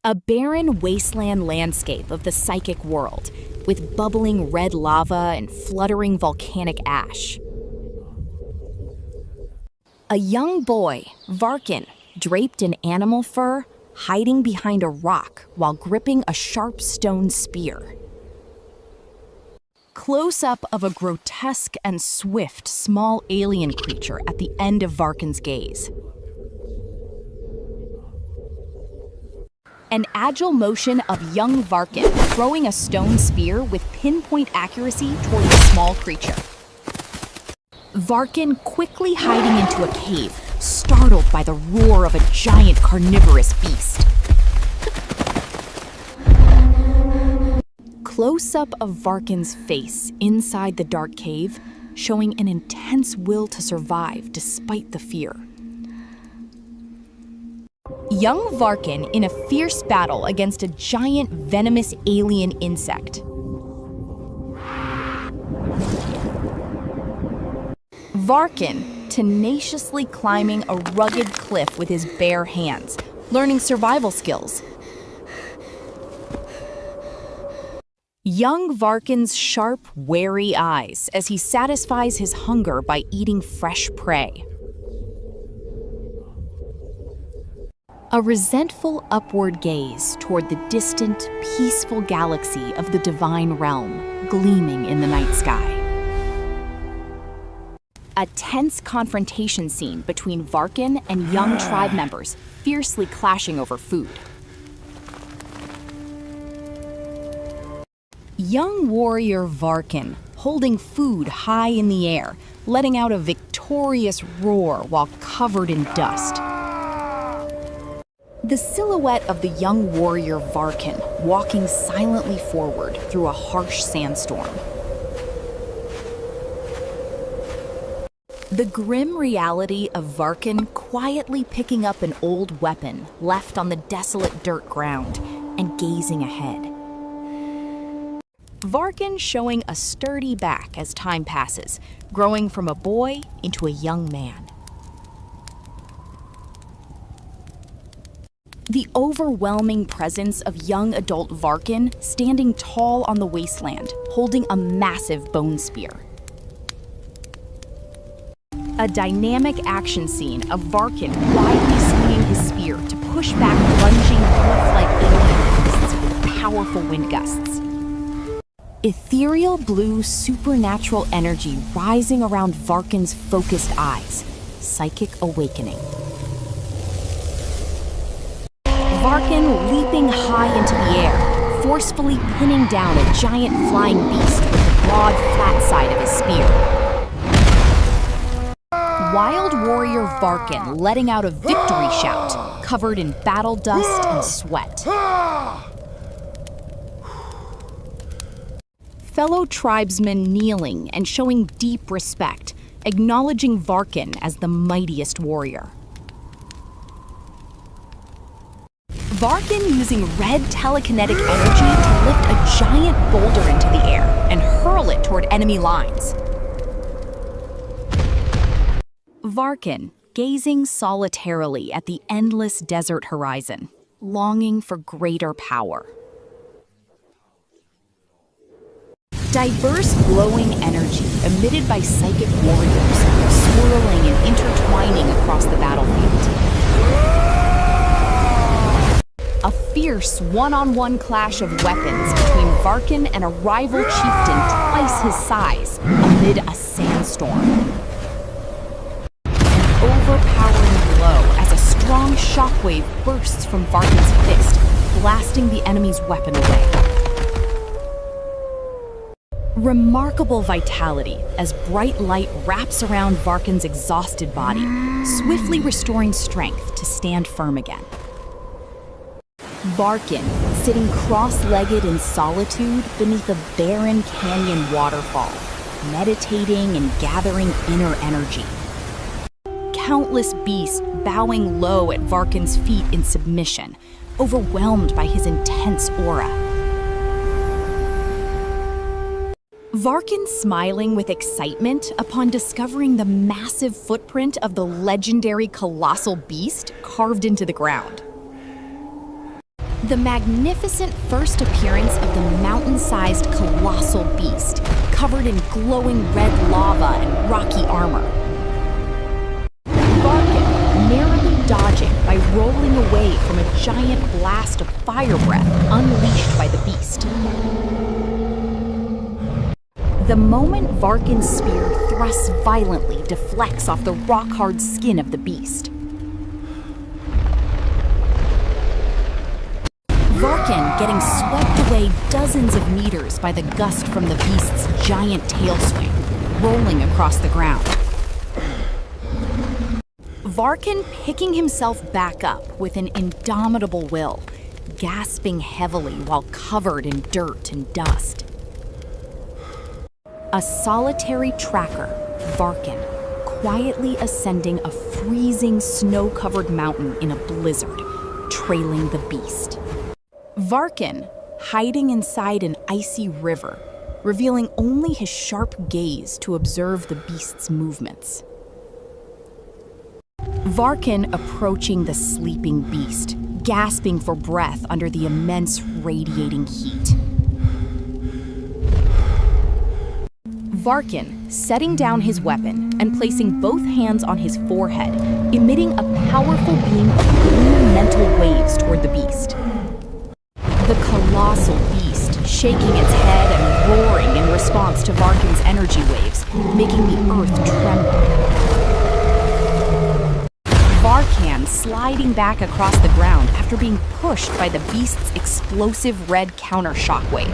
A barren wasteland landscape of the psychic world, with bubbling red lava and fluttering volcanic ash. A young boy, Varkin, draped in animal fur, hiding behind a rock while gripping a sharp stone spear. Close-up of a grotesque and swift small alien creature at the end of Varkin's gaze. An agile motion of young Varkin throwing a stone spear with pinpoint accuracy toward the small creature. Varkin quickly hiding into a cave, startled by the roar of a giant carnivorous beast. Close-up of Varkin's face inside the dark cave, showing an intense will to survive despite the fear. Young Varkin in a fierce battle against a giant venomous alien insect. Varkin tenaciously climbing a rugged cliff with his bare hands, learning survival skills. Young Varkin's sharp, wary eyes as he satisfies his hunger by eating fresh prey. A resentful upward gaze toward the distant, peaceful galaxy of the divine realm, gleaming in the night sky. A tense confrontation scene between Varkin and young tribe members, fiercely clashing over food. Young warrior Varkin holding food high in the air, letting out a victorious roar while covered in dust. The silhouette of the young warrior Varkin walking silently forward through a harsh sandstorm. The grim reality of Varkin quietly picking up an old weapon left on the desolate dirt ground and gazing ahead. Varkin showing a sturdy back as time passes, growing from a boy into a young man. The overwhelming presence of young adult Varkin standing tall on the wasteland, holding a massive bone spear. A dynamic action scene of Varkin widely swinging his spear to push back lunging wolf-like alien beasts with powerful wind gusts. Ethereal blue supernatural energy rising around Varkin's focused eyes, psychic awakening. Varkin leaping high into the air, forcefully pinning down a giant flying beast with the broad, flat side of his spear. Wild warrior Varkin letting out a victory shout, covered in battle dust and sweat. Fellow tribesmen kneeling and showing deep respect, acknowledging Varkin as the mightiest warrior. Varkin using red telekinetic energy to lift a giant boulder into the air and hurl it toward enemy lines. Varkin gazing solitarily at the endless desert horizon, longing for greater power. Diverse glowing energy emitted by psychic warriors, swirling and intertwining across the battlefield. A fierce one-on-one clash of weapons between Varkin and a rival chieftain twice his size amid a sandstorm. An overpowering blow as a strong shockwave bursts from Varkin's fist, blasting the enemy's weapon away. Remarkable vitality as bright light wraps around Varkin's exhausted body, swiftly restoring strength to stand firm again. Varkin, sitting cross-legged in solitude beneath a barren canyon waterfall, meditating and gathering inner energy. Countless beasts bowing low at Varkin's feet in submission, overwhelmed by his intense aura. Varkin smiling with excitement upon discovering the massive footprint of the legendary colossal beast carved into the ground. The magnificent first appearance of the mountain-sized colossal beast, covered in glowing red lava and rocky armor. Varkin narrowly dodging by rolling away from a giant blast of fire breath unleashed by the beast. The moment Varkin's spear thrusts violently deflects off the rock-hard skin of the beast. Varkin getting swept away dozens of meters by the gust from the beast's giant tail swing, rolling across the ground. Varkin picking himself back up with an indomitable will, gasping heavily while covered in dirt and dust. A solitary tracker, Varkin, quietly ascending a freezing snow-covered mountain in a blizzard, trailing the beast. Varkin, hiding inside an icy river, revealing only his sharp gaze to observe the beast's movements. Varkin approaching the sleeping beast, gasping for breath under the immense radiating heat. Varkin setting down his weapon and placing both hands on his forehead, emitting a powerful beam of blue mental waves toward the beast. The colossal beast shaking its head and roaring in response to Varkin's energy waves, making the earth tremble. Varkin sliding back across the ground after being pushed by the beast's explosive red counter shockwave.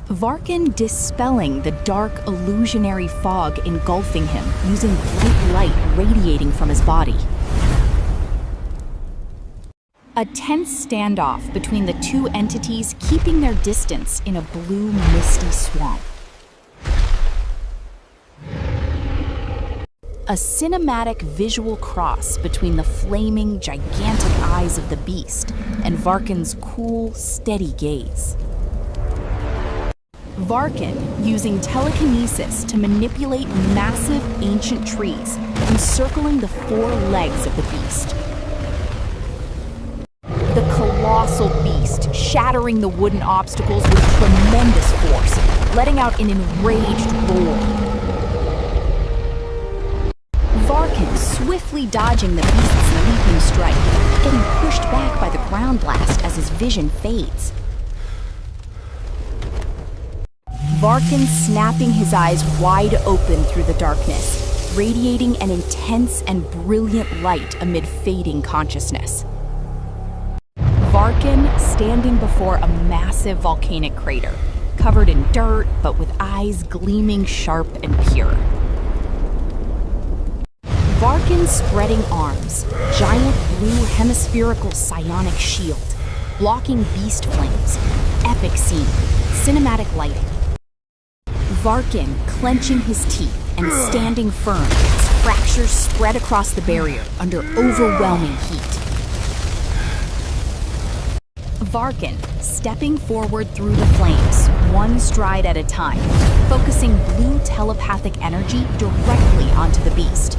Varkin dispelling the dark illusionary fog engulfing him using bright light radiating from his body. A tense standoff between the two entities keeping their distance in a blue, misty swamp. A cinematic visual cross between the flaming, gigantic eyes of the beast and Varkin's cool, steady gaze. Varkin using telekinesis to manipulate massive, ancient trees encircling the four legs of the beast. The colossal beast shattering the wooden obstacles with tremendous force, letting out an enraged roar. Varkin swiftly dodging the beast's leaping strike, getting pushed back by the ground blast as his vision fades. Varkin snapping his eyes wide open through the darkness, radiating an intense and brilliant light amid fading consciousness. Varkin standing before a massive volcanic crater, covered in dirt but with eyes gleaming sharp and pure. Varkin spreading arms, giant blue hemispherical psionic shield, blocking beast flames, epic scene, cinematic lighting. Varkin clenching his teeth and standing firm as fractures spread across the barrier under overwhelming heat. Varkin stepping forward through the flames, one stride at a time, focusing blue telepathic energy directly onto the beast.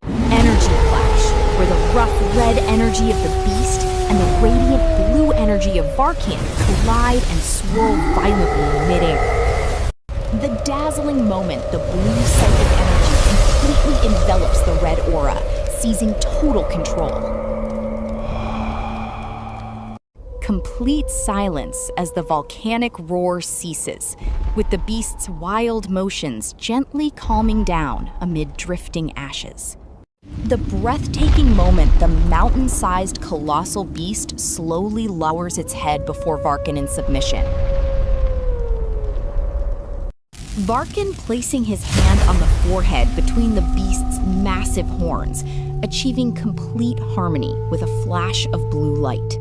Energy clash, where the rough red energy of the beast and the radiant blue energy of Varkin collide and swirl violently in midair. The dazzling moment, the blue psychic energy completely envelops the red aura, seizing total control. Complete silence as the volcanic roar ceases, with the beast's wild motions gently calming down amid drifting ashes. The breathtaking moment the mountain-sized colossal beast slowly lowers its head before Varkin in submission. Varkin placing his hand on the forehead between the beast's massive horns, achieving complete harmony with a flash of blue light.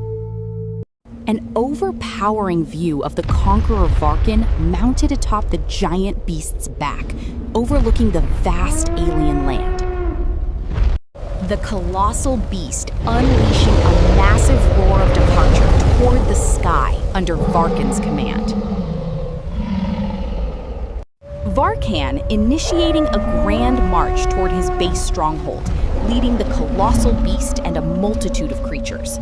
An overpowering view of the conqueror Varkin mounted atop the giant beast's back, overlooking the vast alien land. The colossal beast unleashing a massive roar of departure toward the sky under Varkin's command. Varkan initiating a grand march toward his base stronghold, leading the colossal beast and a multitude of creatures.